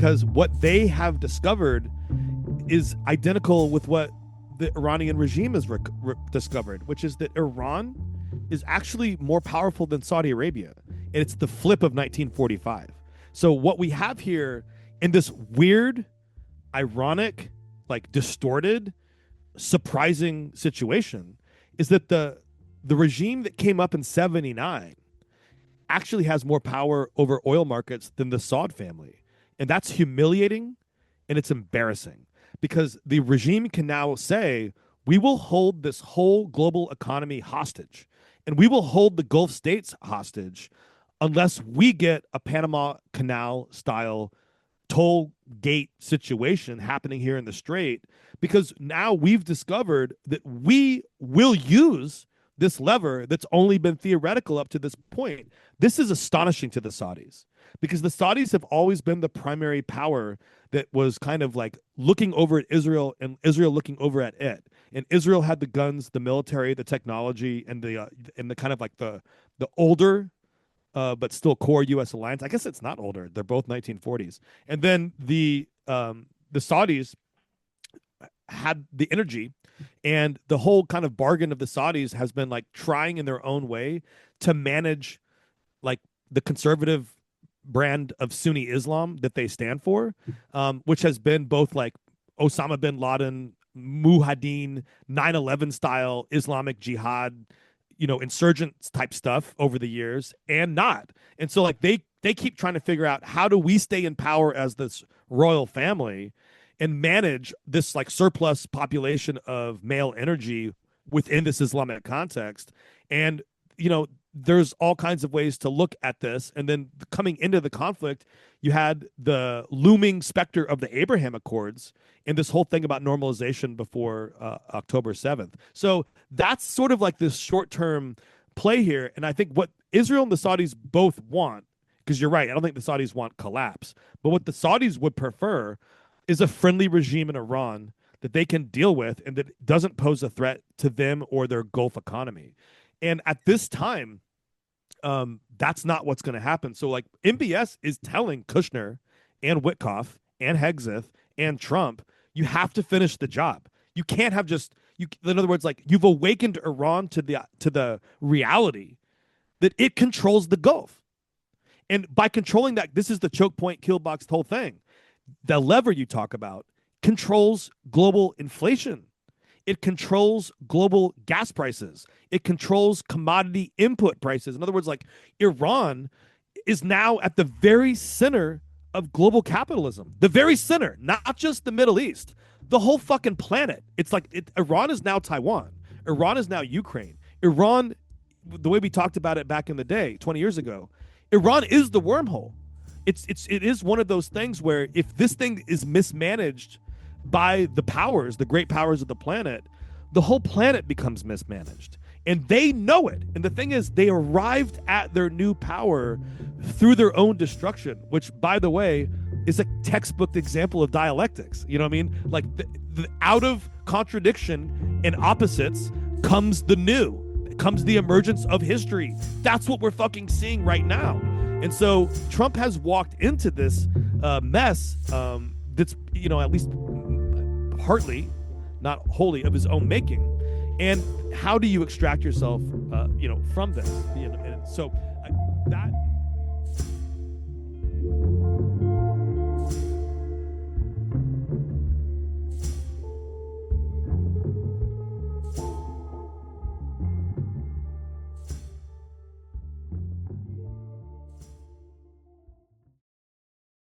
because what they have discovered is identical with what the Iranian regime has discovered, which is that Iran is actually more powerful than Saudi Arabia. And it's the flip of 1945. So what we have here in this weird, ironic, like distorted, surprising situation is that the regime that came up in 79 actually has more power over oil markets than the Saud family. And that's humiliating and it's embarrassing because the regime can now say, we will hold this whole global economy hostage and we will hold the Gulf states hostage unless we get a Panama Canal style toll gate situation happening here in the Strait, because now we've discovered that we will use this lever that's only been theoretical up to this point. This is astonishing to the Saudis because the Saudis have always been the primary power that was kind of like looking over at Israel and Israel looking over at it. And Israel had the guns, the military, the technology, and the kind of like the older but still core U.S. alliance. I guess it's not older. They're both 1940s. And then the Saudis had the energy, and the whole kind of bargain of the Saudis has been like trying in their own way to manage like the conservative brand of Sunni Islam that they stand for, which has been both like Osama bin Laden, Mujahideen, 9/11 style Islamic jihad, insurgent type stuff over the years and not. And so like they keep trying to figure out, how do we stay in power as this royal family and manage this like surplus population of male energy within this Islamic context? And, there's all kinds of ways to look at this. And then coming into the conflict, you had the looming specter of the Abraham Accords and this whole thing about normalization before October 7th. So that's sort of like this short-term play here. And I think what Israel and the Saudis both want, because you're right, I don't think the Saudis want collapse, but what the Saudis would prefer is a friendly regime in Iran that they can deal with and that doesn't pose a threat to them or their Gulf economy. And at this time, that's not what's going to happen. So like MBS is telling Kushner and Witkoff and Hegseth and Trump, you have to finish the job. You can't have in other words, like you've awakened Iran to the reality that it controls the Gulf. And by controlling that, this is the choke point, kill box whole thing. The lever you talk about controls global inflation. It controls global gas prices. It controls commodity input prices. In other words, like Iran is now at the very center of global capitalism. The very center, not just the Middle East, the whole fucking planet. It's like Iran is now Taiwan. Iran is now Ukraine. Iran, the way we talked about it back in the day, 20 years ago, Iran is the wormhole. It is one of those things where if this thing is mismanaged by the powers, the great powers of the planet, the whole planet becomes mismanaged. And they know it. And the thing is, they arrived at their new power through their own destruction, which, by the way, is a textbook example of dialectics. You know what I mean? Like the out of contradiction and opposites comes the new, comes the emergence of history. That's what we're fucking seeing right now. And so Trump has walked into this mess that's, at least partly, not wholly, of his own making. And how do you extract yourself, from this? And so that